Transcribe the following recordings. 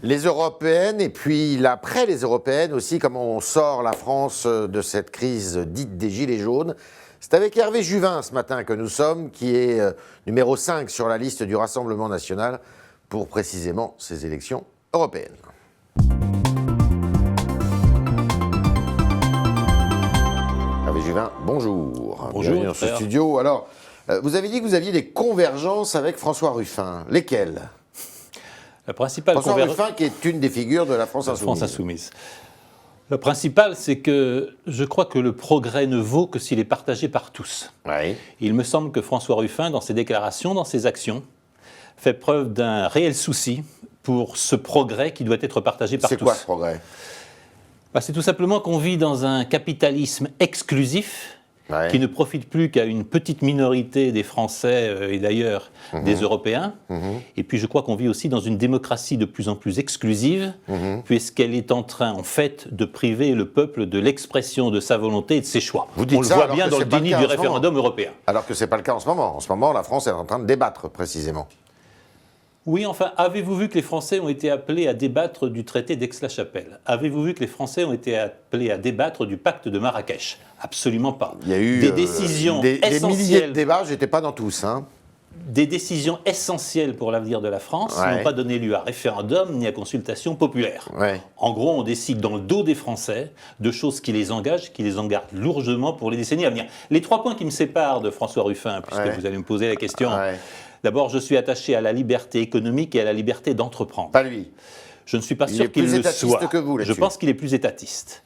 Les européennes et puis l'après les européennes aussi, comment on sort la France de cette crise dite des Gilets jaunes. C'est avec Hervé Juvin ce matin que nous sommes, qui est numéro 5 sur la liste du Rassemblement national pour précisément ces élections européennes. Hervé Juvin, bonjour. Bonjour. Bienvenue dans ce studio. Alors, vous avez dit que vous aviez des convergences avec François Ruffin. Lesquelles ? La principale François Ruffin, qui est une des figures de la France insoumise. Le principal, c'est que je crois que le progrès ne vaut que s'il est partagé par tous. Oui. Il me semble que François Ruffin, dans ses déclarations, dans ses actions, fait preuve d'un réel souci pour ce progrès qui doit être partagé par tous. C'est quoi ce progrès ? C'est tout simplement qu'on vit dans un capitalisme exclusif qui ne profite plus qu'à une petite minorité des Français et d'ailleurs des Européens. Et puis je crois qu'on vit aussi dans une démocratie de plus en plus exclusive, puisqu'elle est en train, en fait, de priver le peuple de l'expression de sa volonté et de ses choix. Vous dites On le ça voit alors bien que dans c'est le pas déni le cas du en ce moment. référendum européen. Alors que ce n'est pas le cas en ce moment. En ce moment, la France est en train de débattre, précisément. Oui, enfin, avez-vous vu que les Français ont été appelés à débattre du traité d'Aix-la-Chapelle ? Avez-vous vu que les Français ont été appelés à débattre du pacte de Marrakech ? Absolument pas. Il y a eu des décisions des milliers de essentielles. débats, j'étais pas dans tous. Des décisions essentielles pour l'avenir de la France n'ont pas donné lieu à référendum ni à consultation populaire. En gros, on décide dans le dos des Français de choses qui les engagent, qui les engagent lourdement pour les décennies à venir. Les 3 points qui me séparent de François Ruffin, puisque vous allez me poser la question. D'abord, je suis attaché à la liberté économique et à la liberté d'entreprendre. Pas lui. Je ne suis pas Il sûr est qu'il plus le étatiste soit. que vous, là-dessus. Je pense qu'il est plus étatiste.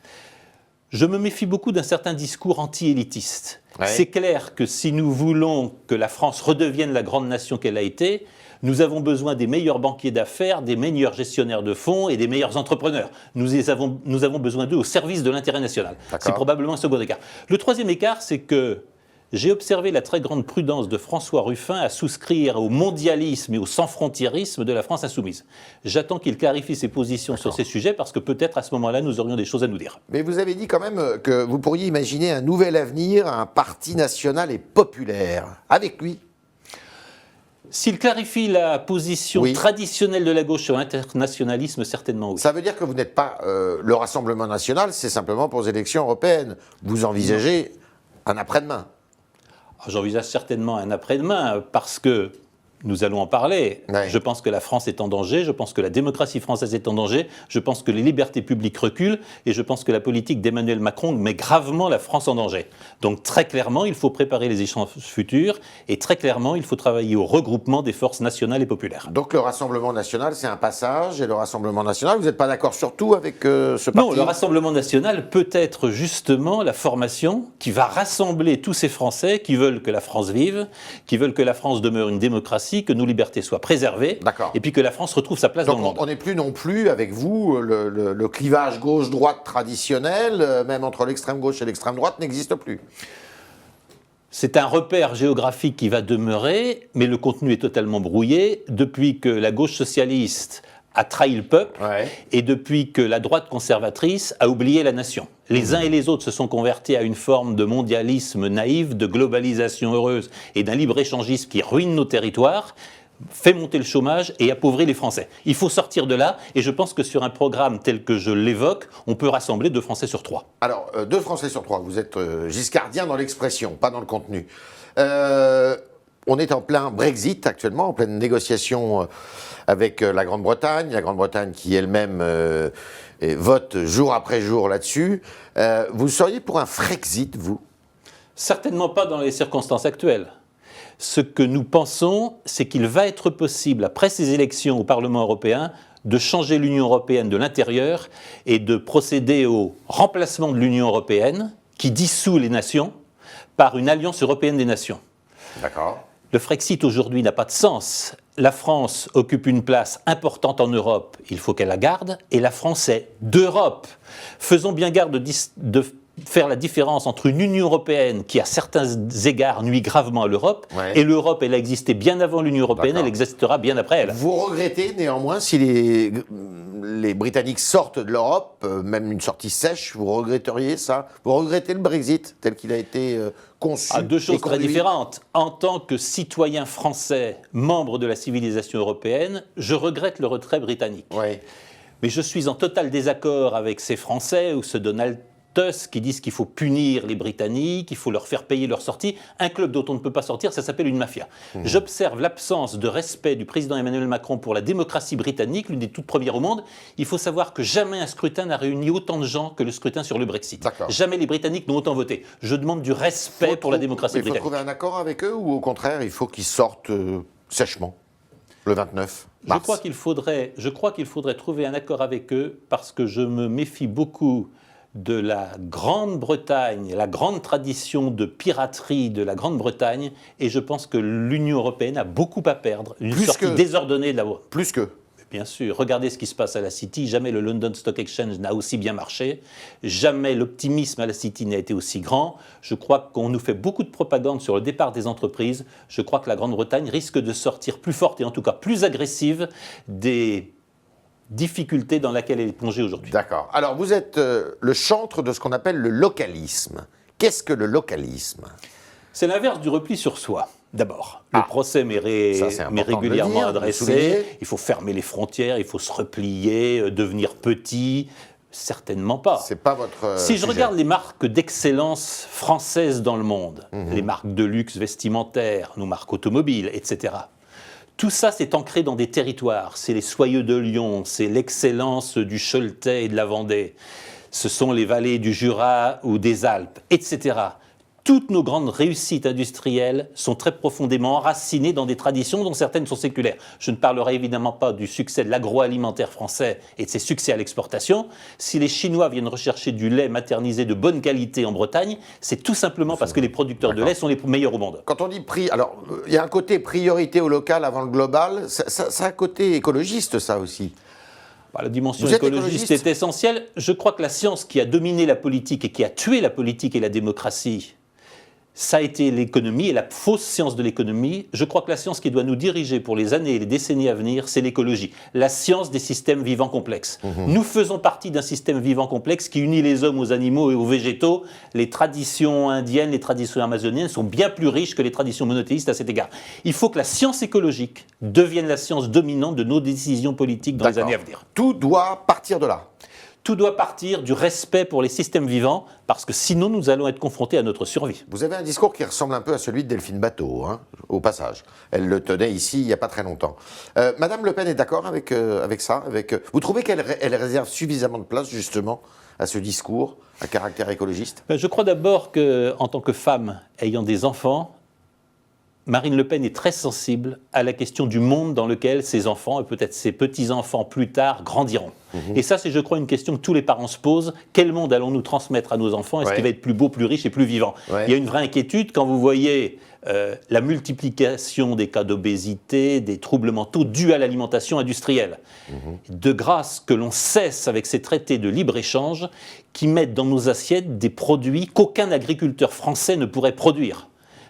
Je me méfie beaucoup d'un certain discours anti-élitiste. C'est clair que si nous voulons que la France redevienne la grande nation qu'elle a été, nous avons besoin des meilleurs banquiers d'affaires, des meilleurs gestionnaires de fonds et des meilleurs entrepreneurs. Nous avons besoin d'eux au service de l'intérêt national. C'est probablement un second écart. Le troisième écart, c'est que j'ai observé la très grande prudence de François Ruffin à souscrire au mondialisme et au sans-frontiérisme de la France insoumise. J'attends qu'il clarifie ses positions sur ces sujets parce que peut-être à ce moment-là, nous aurions des choses à nous dire. Mais vous avez dit quand même que vous pourriez imaginer un nouvel avenir, un parti national et populaire. Avec lui. S'il clarifie la position traditionnelle de la gauche sur l'internationalisme, certainement oui. Ça veut dire que vous n'êtes pas le Rassemblement national, c'est simplement pour les élections européennes. Vous envisagez un après-demain. J'envisage certainement un après-demain parce que, nous allons en parler, je pense que la France est en danger, je pense que la démocratie française est en danger, je pense que les libertés publiques reculent et je pense que la politique d'Emmanuel Macron met gravement la France en danger. Donc très clairement, il faut préparer les échanges futurs et très clairement, il faut travailler au regroupement des forces nationales et populaires. Donc le Rassemblement national, c'est un passage et le Rassemblement national, vous n'êtes pas d'accord sur tout avec ce parti ? Non, le Rassemblement national peut être justement la formation qui va rassembler tous ces Français qui veulent que la France vive, qui veulent que la France demeure une démocratie, que nos libertés soient préservées, et puis que la France retrouve sa place dans le monde. Donc on n'est plus non plus, avec vous, le clivage gauche-droite traditionnel, même entre l'extrême gauche et l'extrême droite, n'existe plus. C'est un repère géographique qui va demeurer, mais le contenu est totalement brouillé depuis que la gauche socialiste a trahi le peuple et depuis que la droite conservatrice a oublié la nation. Les uns et les autres se sont convertis à une forme de mondialisme naïf, de globalisation heureuse et d'un libre-échangisme qui ruine nos territoires, fait monter le chômage et appauvrit les Français. Il faut sortir de là et je pense que sur un programme tel que je l'évoque, on peut rassembler 2 Français sur 3. Alors, 2 Français sur 3, vous êtes giscardien dans l'expression, pas dans le contenu. On est en plein Brexit actuellement, en pleine négociation avec la Grande-Bretagne qui elle-même vote jour après jour là-dessus. Vous seriez pour un Frexit, vous ? Certainement pas dans les circonstances actuelles. Ce que nous pensons, c'est qu'il va être possible, après ces élections au Parlement européen, de changer l'Union européenne de l'intérieur et de procéder au remplacement de l'Union européenne, qui dissout les nations, par une alliance européenne des nations. D'accord. Le Frexit aujourd'hui n'a pas de sens. La France occupe une place importante en Europe, il faut qu'elle la garde, et la France est d'Europe. Faisons bien garde de faire la différence entre une Union européenne qui, à certains égards, nuit gravement à l'Europe, et l'Europe, elle a existé bien avant l'Union européenne, elle existera bien après elle. Vous regrettez néanmoins si les Britanniques sortent de l'Europe, même une sortie sèche, vous regretteriez ça? Vous regrettez le Brexit tel qu'il a été conçu? Deux choses très différentes. En tant que citoyen français, membre de la civilisation européenne, je regrette le retrait britannique. Oui. Mais je suis en total désaccord avec ces Français ou ce Donald Tusk qui disent qu'il faut punir les Britanniques, qu'il faut leur faire payer leur sortie. Un club dont on ne peut pas sortir, ça s'appelle une mafia. J'observe l'absence de respect du président Emmanuel Macron pour la démocratie britannique, l'une des toutes premières au monde. Il faut savoir que jamais un scrutin n'a réuni autant de gens que le scrutin sur le Brexit. Jamais les Britanniques n'ont autant voté. Je demande du respect pour la démocratie britannique. Il faut trouver un accord avec eux ou au contraire, il faut qu'ils sortent sèchement le 29 mars? Je crois qu'il faudrait trouver un accord avec eux parce que je me méfie beaucoup de la Grande-Bretagne, la grande tradition de piraterie de la Grande-Bretagne, et je pense que l'Union européenne a beaucoup à perdre, une sortie désordonnée de la voie. Plus que. Bien sûr, regardez ce qui se passe à la City, jamais le London Stock Exchange n'a aussi bien marché, jamais l'optimisme à la City n'a été aussi grand. Je crois qu'on nous fait beaucoup de propagande sur le départ des entreprises. Je crois que la Grande-Bretagne risque de sortir plus forte et en tout cas plus agressive des difficulté dans laquelle elle est plongée aujourd'hui. D'accord. Alors, vous êtes le chantre de ce qu'on appelle le localisme. Qu'est-ce que le localisme? C'est l'inverse du repli sur soi. D'abord, le procès m'est régulièrement adressé. Il faut fermer les frontières, il faut se replier, devenir petit. Certainement pas. C'est pas votre Si je sujet. regarde les marques d'excellence françaises dans le monde, les marques de luxe vestimentaires, nos marques automobiles, etc., tout ça, c'est ancré dans des territoires. C'est les Soyeux de Lyon, c'est l'excellence du Choletais et de la Vendée. Ce sont les vallées du Jura ou des Alpes, etc. Toutes nos grandes réussites industrielles sont très profondément enracinées dans des traditions dont certaines sont séculaires. Je ne parlerai évidemment pas du succès de l'agroalimentaire français et de ses succès à l'exportation. Si les Chinois viennent rechercher du lait maternisé de bonne qualité en Bretagne, c'est tout simplement parce que les producteurs de lait sont les meilleurs au monde. Quand on dit prix, alors il y a un côté priorité au local avant le global, ça a un côté écologiste ça aussi. La dimension écologiste est essentielle. Je crois que la science qui a dominé la politique et qui a tué la politique et la démocratie, ça a été l'économie et la fausse science de l'économie. Je crois que la science qui doit nous diriger pour les années et les décennies à venir, c'est l'écologie. La science des systèmes vivants complexes. Nous faisons partie d'un système vivant complexe qui unit les hommes aux animaux et aux végétaux. Les traditions indiennes, les traditions amazoniennes sont bien plus riches que les traditions monothéistes à cet égard. Il faut que la science écologique devienne la science dominante de nos décisions politiques dans les années à venir. Tout doit partir de là. Tout doit partir du respect pour les systèmes vivants, parce que sinon nous allons être confrontés à notre survie. Vous avez un discours qui ressemble un peu à celui de Delphine Batho, hein, au passage. Elle le tenait ici il n'y a pas très longtemps. Madame Le Pen est d'accord avec ça Vous trouvez qu'elle réserve suffisamment de place, justement, à ce discours à caractère écologiste? Je crois d'abord qu'en tant que femme ayant des enfants, Marine Le Pen est très sensible à la question du monde dans lequel ses enfants, et peut-être ses petits-enfants plus tard, grandiront. Et ça, c'est, je crois, une question que tous les parents se posent. Quel monde allons-nous transmettre à nos enfants? Est-ce qu'il va être plus beau, plus riche et plus vivant? Il y a une vraie inquiétude quand vous voyez la multiplication des cas d'obésité, des troubles mentaux dus à l'alimentation industrielle. De grâce que l'on cesse avec ces traités de libre-échange qui mettent dans nos assiettes des produits qu'aucun agriculteur français ne pourrait produire.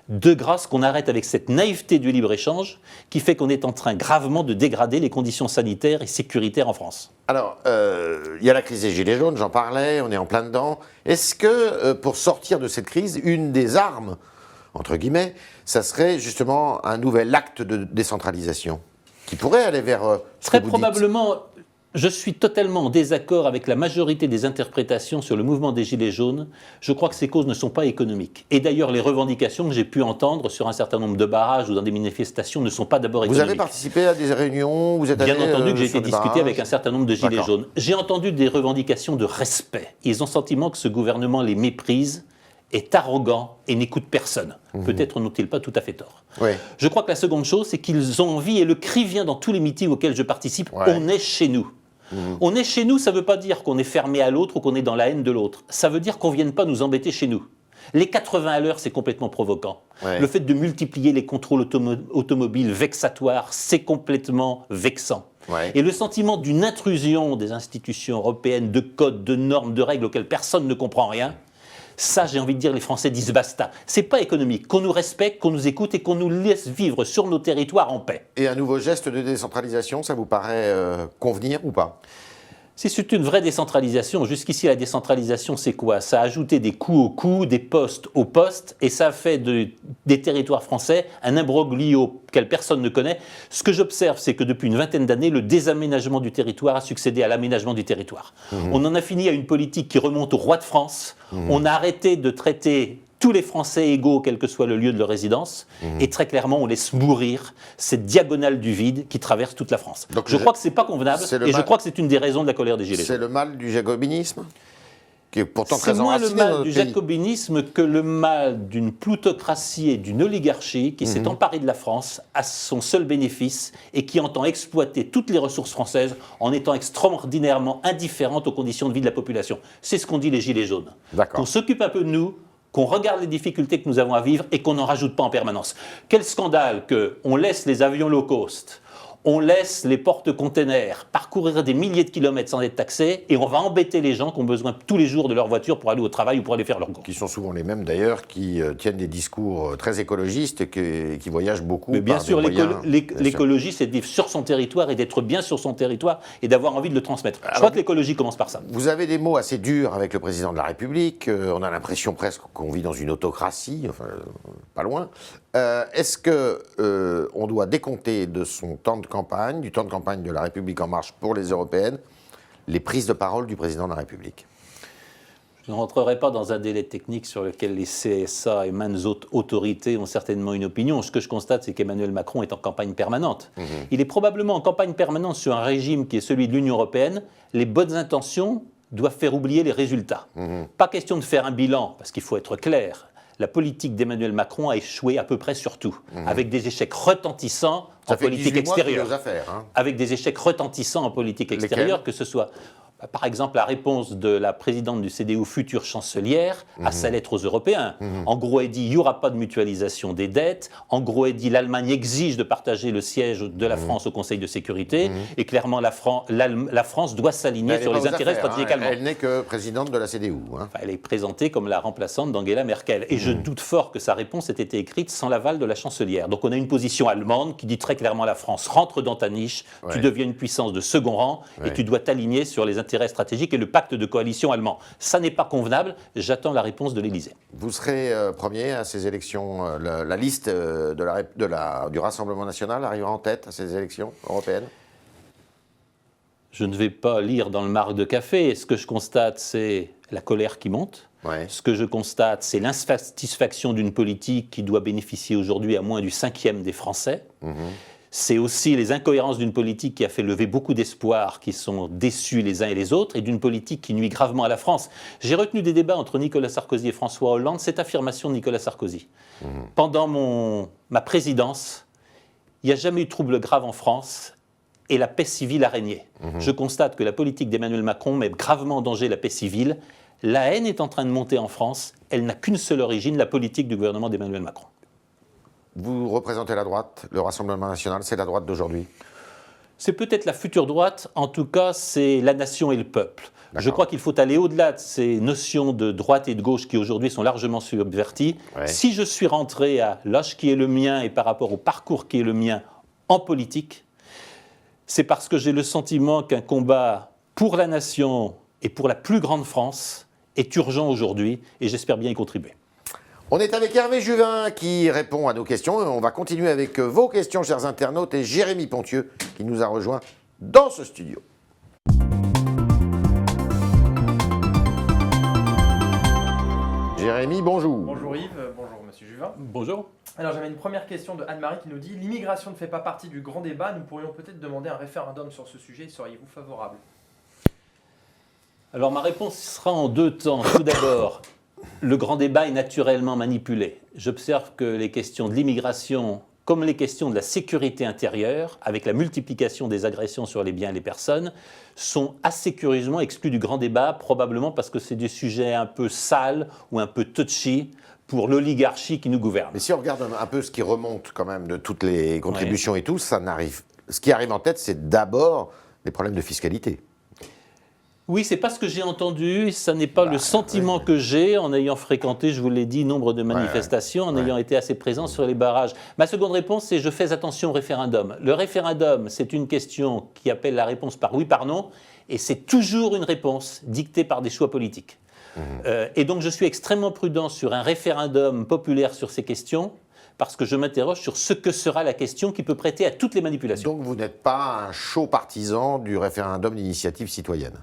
De grâce qu'on arrête avec cette naïveté du libre-échange qui fait qu'on est en train gravement de dégrader les conditions sanitaires et sécuritaires en France. Alors, il y a la crise des Gilets jaunes, j'en parlais, on est en plein dedans. Est-ce que, pour sortir de cette crise, une des armes, entre guillemets, ça serait justement un nouvel acte de décentralisation qui pourrait aller vers ce Très que vous probablement. Je suis totalement en désaccord avec la majorité des interprétations sur le mouvement des Gilets jaunes. Je crois que ces causes ne sont pas économiques. Et d'ailleurs, les revendications que j'ai pu entendre sur un certain nombre de barrages ou dans des manifestations ne sont pas d'abord économiques. Vous avez participé à des réunions? Vous êtes Bien allé, entendu que j'ai été des discuté barrages avec un certain nombre de Gilets jaunes. J'ai entendu des revendications de respect. Ils ont le sentiment que ce gouvernement les méprise, est arrogant et n'écoute personne. Peut-être n'ont-ils pas tout à fait tort. Je crois que la seconde chose, c'est qu'ils ont envie, et le cri vient dans tous les meetings auxquels je participe, on est chez nous. On est chez nous, ça ne veut pas dire qu'on est fermé à l'autre ou qu'on est dans la haine de l'autre. Ça veut dire qu'on ne vienne pas nous embêter chez nous. Les 80 à l'heure, c'est complètement provoquant. Le fait de multiplier les contrôles automobiles vexatoires, c'est complètement vexant. Et le sentiment d'une intrusion des institutions européennes, de codes, de normes, de règles auxquelles personne ne comprend rien, ça, j'ai envie de dire, les Français disent basta. C'est pas économique. Qu'on nous respecte, qu'on nous écoute et qu'on nous laisse vivre sur nos territoires en paix. Et un nouveau geste de décentralisation, ça vous paraît convenir ou pas? Si c'est une vraie décentralisation, jusqu'ici la décentralisation c'est quoi? Ça a ajouté des coûts aux coûts, des postes aux postes, et ça a fait des territoires français un imbroglio auquel personne ne connaît. Ce que j'observe, c'est que depuis une vingtaine d'années, le désaménagement du territoire a succédé à l'aménagement du territoire. On en a fini à une politique qui remonte au roi de France. On a arrêté de traiter tous les Français égaux, quel que soit le lieu de leur résidence, et très clairement, on laisse mourir cette diagonale du vide qui traverse toute la France. Donc, je crois que ce n'est pas convenable, et je crois que c'est une des raisons de la colère des Gilets jaunes. C'est le mal du jacobinisme, qui est pourtant très enraciné dans notre pays. C'est moins le mal du pays. jacobinisme que le mal d'une plutocratie et d'une oligarchie qui s'est emparée de la France à son seul bénéfice et qui entend exploiter toutes les ressources françaises en étant extraordinairement indifférente aux conditions de vie de la population. C'est ce qu'ont dit les Gilets jaunes. Qu'on s'occupe un peu de nous, qu'on regarde les difficultés que nous avons à vivre et qu'on n'en rajoute pas en permanence. Quel scandale qu'on laisse les avions low cost, on laisse les porte-containers parcourir des milliers de kilomètres sans être taxés et on va embêter les gens qui ont besoin tous les jours de leur voiture pour aller au travail ou pour aller faire leur courses. Qui sont souvent les mêmes d'ailleurs, qui tiennent des discours très écologistes et qui voyagent beaucoup. Mais bien sûr, l'écologie, c'est de vivre sur son territoire et d'être bien sur son territoire et d'avoir envie de le transmettre. Je crois que l'écologie commence par ça. Vous avez des mots assez durs avec le président de la République. On a l'impression presque qu'on vit dans une autocratie, enfin, pas loin. Est-ce qu'on doit décompter de son temps de campagne, du temps de campagne de la République En Marche pour les européennes, les prises de parole du président de la République? Je ne rentrerai pas dans un délai technique sur lequel les CSA et maintes autres autorités ont certainement une opinion. Ce que je constate, c'est qu'Emmanuel Macron est en campagne permanente. Il est probablement en campagne permanente sur un régime qui est celui de l'Union européenne. Les bonnes intentions doivent faire oublier les résultats. Pas question de faire un bilan, parce qu'il faut être clair. La politique d'Emmanuel Macron a échoué à peu près sur tout, avec des échecs retentissants en politique extérieure. Avec des échecs retentissants en politique extérieure, que ce soit, par exemple, la réponse de la présidente du CDU, future chancelière, à sa lettre aux Européens. En gros, elle dit il n'y aura pas de mutualisation des dettes. En gros, elle dit l'Allemagne exige de partager le siège de la France au Conseil de sécurité. Et clairement, la France doit s'aligner sur les intérêts stratégiques allemands. Elle n'est que présidente de la CDU. Enfin, elle est présentée comme la remplaçante d'Angela Merkel. Et je doute fort que sa réponse ait été écrite sans l'aval de la chancelière. Donc on a une position allemande qui dit très clairement à la France, rentre dans ta niche, tu deviens une puissance de second rang et tu dois t'aligner sur les intérêts stratégiques et le pacte de coalition allemand. Ça n'est pas convenable, j'attends la réponse de l'Élysée. Vous serez premier à ces élections, la liste du Rassemblement national arrivera en tête à ces élections européennes? Je ne vais pas lire dans le marc de café. Ce que je constate, c'est la colère qui monte. Ce que je constate, c'est l'insatisfaction d'une politique qui doit bénéficier aujourd'hui à moins du 5e des Français. C'est aussi les incohérences d'une politique qui a fait lever beaucoup d'espoirs, qui sont déçus les uns et les autres, et d'une politique qui nuit gravement à la France. J'ai retenu des débats entre Nicolas Sarkozy et François Hollande, cette affirmation de Nicolas Sarkozy. Pendant ma présidence, il n'y a jamais eu de trouble grave en France, et la paix civile a régné. Je constate que la politique d'Emmanuel Macron met gravement en danger la paix civile. La haine est en train de monter en France, elle n'a qu'une seule origine, la politique du gouvernement d'Emmanuel Macron. Vous représentez la droite, le Rassemblement national, c'est la droite d'aujourd'hui? C'est peut-être la future droite, en tout cas c'est la nation et le peuple. Je crois qu'il faut aller au-delà de ces notions de droite et de gauche qui aujourd'hui sont largement subverties. Si je suis rentré à l'âge qui est le mien et par rapport au parcours qui est le mien en politique, c'est parce que j'ai le sentiment qu'un combat pour la nation et pour la plus grande France est urgent aujourd'hui et j'espère bien y contribuer. On est avec Hervé Juvin qui répond à nos questions. On va continuer avec vos questions, chers internautes, et Jérémy Pontieux qui nous a rejoint dans ce studio. Jérémy, bonjour. Bonjour Yves, bonjour Monsieur Juvin. Bonjour. Alors j'avais une première question de Anne-Marie qui nous dit « L'immigration ne fait pas partie du grand débat, nous pourrions peut-être demander un référendum sur ce sujet, seriez-vous favorable ?» Alors ma réponse sera en deux temps. Tout d'abord, le grand débat est naturellement manipulé. J'observe que les questions de l'immigration, comme les questions de la sécurité intérieure, avec la multiplication des agressions sur les biens et les personnes, sont assez curieusement exclus du grand débat, probablement parce que c'est des sujets un peu sales ou un peu touchy pour l'oligarchie qui nous gouverne. Mais si on regarde un peu ce qui remonte quand même de toutes les contributions et tout, ce qui arrive en tête, c'est d'abord des problèmes de fiscalité. Oui, c'est pas ce que j'ai entendu, ça n'est pas le sentiment que j'ai en ayant fréquenté, je vous l'ai dit, nombre de manifestations, en ayant été assez présent sur les barrages. Ma seconde réponse, c'est je fais attention au référendum. Le référendum, c'est une question qui appelle la réponse par oui, par non, et c'est toujours une réponse dictée par des choix politiques. Et donc je suis extrêmement prudent sur un référendum populaire sur ces questions, parce que je m'interroge sur ce que sera la question qui peut prêter à toutes les manipulations. Donc vous n'êtes pas un chaud partisan du référendum d'initiative citoyenne?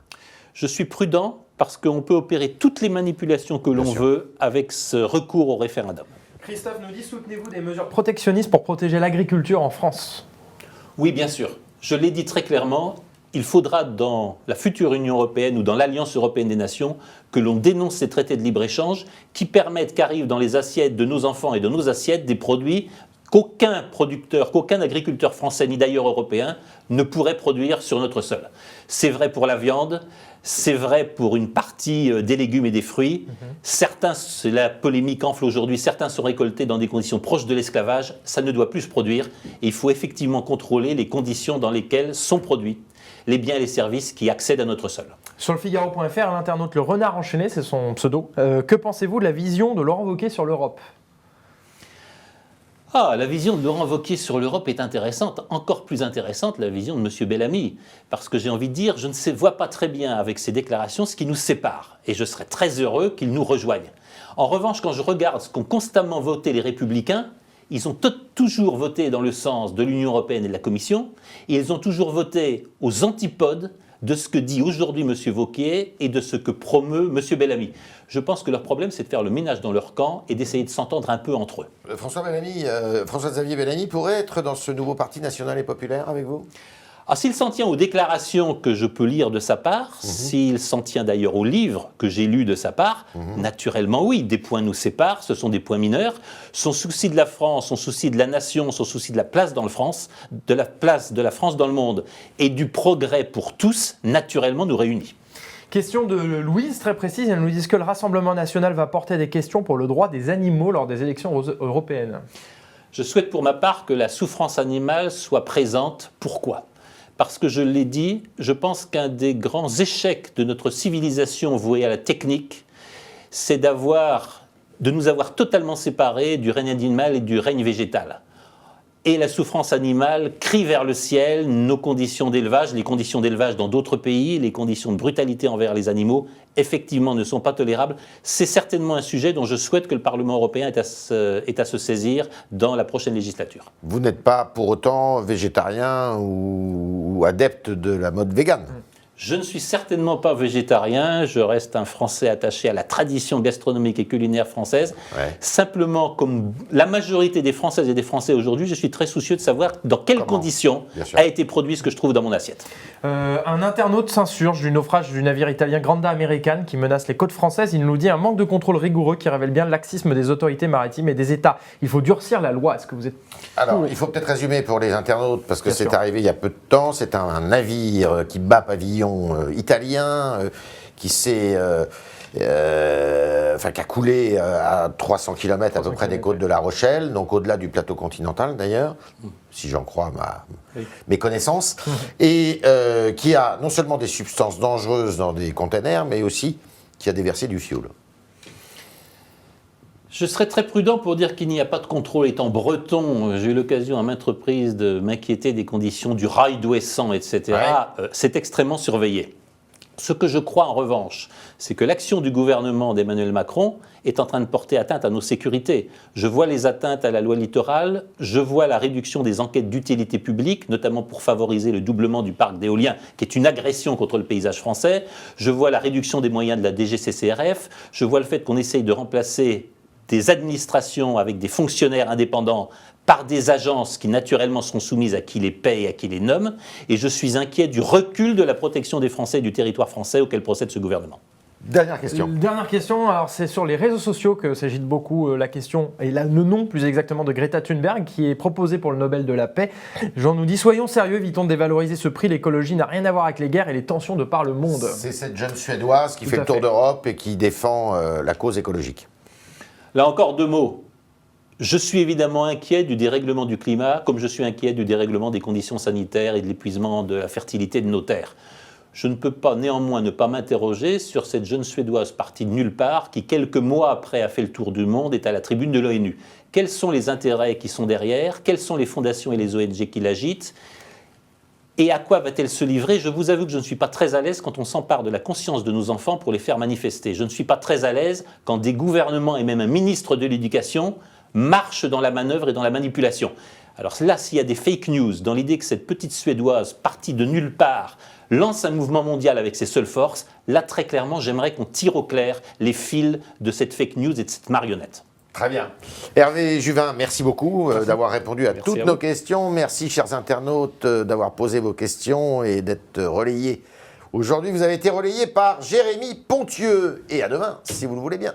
Je suis prudent parce qu'on peut opérer toutes les manipulations que l'on veut avec ce recours au référendum. Christophe nous dit, soutenez-vous des mesures protectionnistes pour protéger l'agriculture en France? Oui, bien sûr. Je l'ai dit très clairement, il faudra dans la future Union européenne ou dans l'Alliance européenne des nations que l'on dénonce ces traités de libre-échange qui permettent qu'arrivent dans les assiettes de nos enfants et de nos assiettes des produits qu'aucun producteur, qu'aucun agriculteur français ni d'ailleurs européen ne pourrait produire sur notre sol. C'est vrai pour la viande, c'est vrai pour une partie des légumes et des fruits. Certains, c'est la polémique enfle aujourd'hui, certains sont récoltés dans des conditions proches de l'esclavage. Ça ne doit plus se produire. Et il faut effectivement contrôler les conditions dans lesquelles sont produits les biens et les services qui accèdent à notre sol. Sur le Figaro.fr, l'internaute Le Renard Enchaîné, c'est son pseudo. Que pensez-vous de la vision de Laurent Wauquiez sur l'Europe? La vision de Laurent Wauquiez sur l'Europe est intéressante, encore plus intéressante la vision de M. Bellamy, parce que j'ai envie de dire, je ne vois pas très bien avec ces déclarations ce qui nous sépare, et je serais très heureux qu'il nous rejoigne. En revanche, quand je regarde ce qu'ont constamment voté les Républicains, ils ont toujours voté dans le sens de l'Union européenne et de la Commission, et ils ont toujours voté aux antipodes de ce que dit aujourd'hui M. Wauquiez et de ce que promeut M. Bellamy. Je pense que leur problème, c'est de faire le ménage dans leur camp et d'essayer de s'entendre un peu entre eux. François-Xavier Bellamy pourrait être dans ce nouveau parti national et populaire avec vous? S'il s'en tient aux déclarations que je peux lire de sa part, s'il s'en tient d'ailleurs aux livres que j'ai lus de sa part, naturellement oui, des points nous séparent, ce sont des points mineurs. Son souci de la France, son souci de la nation, son souci de la place dans le France, de la place de la France dans le monde et du progrès pour tous, naturellement nous réunit. Question de Louise, très précise, elle nous dit: est-ce que le Rassemblement national va porter des questions pour le droit des animaux lors des élections européennes? Je souhaite pour ma part que la souffrance animale soit présente. Pourquoi ? Parce que je l'ai dit, je pense qu'un des grands échecs de notre civilisation vouée à la technique, c'est de nous avoir totalement séparés du règne animal et du règne végétal. Et la souffrance animale crie vers le ciel nos conditions d'élevage, les conditions d'élevage dans d'autres pays, les conditions de brutalité envers les animaux, effectivement ne sont pas tolérables. C'est certainement un sujet dont je souhaite que le Parlement européen ait à se saisir dans la prochaine législature. Vous n'êtes pas pour autant végétarien ou adepte de la mode végane? Je ne suis certainement pas végétarien, je reste un Français attaché à la tradition gastronomique et culinaire française. Simplement, comme la majorité des Françaises et des Français aujourd'hui, je suis très soucieux de savoir dans quelles conditions a été produit ce que je trouve dans mon assiette. Un internaute s'insurge du naufrage du navire italien Granda American qui menace les côtes françaises. Il nous dit un manque de contrôle rigoureux qui révèle bien le laxisme des autorités maritimes et des États. Il faut durcir la loi. Est-ce que vous êtes... Alors, il faut peut-être résumer pour les internautes, parce que c'est arrivé il y a peu de temps. C'est un navire qui bat pavillon italien, qui a coulé à 300 km à peu près des côtes de La Rochelle, donc au-delà du plateau continental d'ailleurs, si j'en crois mes connaissances, et qui a non seulement des substances dangereuses dans des containers, mais aussi qui a déversé du fioul. Je serais très prudent pour dire qu'il n'y a pas de contrôle. Étant breton, j'ai eu l'occasion à maintes reprises de m'inquiéter des conditions du rail d'Ouessant, etc. C'est extrêmement surveillé. Ce que je crois en revanche, c'est que l'action du gouvernement d'Emmanuel Macron est en train de porter atteinte à nos sécurités. Je vois les atteintes à la loi littorale, je vois la réduction des enquêtes d'utilité publique, notamment pour favoriser le doublement du parc d'éolien, qui est une agression contre le paysage français. Je vois la réduction des moyens de la DGCCRF. Je vois le fait qu'on essaye de remplacer des administrations avec des fonctionnaires indépendants par des agences qui naturellement sont soumises à qui les paye et à qui les nomme. Et je suis inquiet du recul de la protection des Français et du territoire français auquel procède ce gouvernement. Dernière question. Dernière question, alors c'est sur les réseaux sociaux que s'agite beaucoup la question, et le nom plus exactement de Greta Thunberg, qui est proposée pour le Nobel de la paix. Jean nous dit: soyons sérieux, évitons de dévaloriser ce prix, l'écologie n'a rien à voir avec les guerres et les tensions de par le monde. C'est cette jeune Suédoise qui fait le tour d'Europe et qui défend la cause écologique. Là encore, deux mots. Je suis évidemment inquiet du dérèglement du climat, comme je suis inquiet du dérèglement des conditions sanitaires et de l'épuisement de la fertilité de nos terres. je ne peux pas néanmoins ne pas m'interroger sur cette jeune Suédoise partie de nulle part qui, quelques mois après, a fait le tour du monde, est à la tribune de l'ONU. Quels sont les intérêts qui sont derrière? Quelles sont les fondations et les ONG qui l'agitent? Et à quoi va-t-elle se livrer? Je vous avoue que je ne suis pas très à l'aise quand on s'empare de la conscience de nos enfants pour les faire manifester. Je ne suis pas très à l'aise quand des gouvernements et même un ministre de l'Éducation marchent dans la manœuvre et dans la manipulation. Alors là, s'il y a des fake news dans l'idée que cette petite Suédoise partie de nulle part lance un mouvement mondial avec ses seules forces, là très clairement j'aimerais qu'on tire au clair les fils de cette fake news et de cette marionnette. Très bien. Hervé Juvin, merci beaucoup d'avoir répondu à toutes nos questions. Merci, chers internautes, d'avoir posé vos questions et d'être relayés. Aujourd'hui, vous avez été relayés par Jérémy Pontieux. Et à demain, si vous le voulez bien.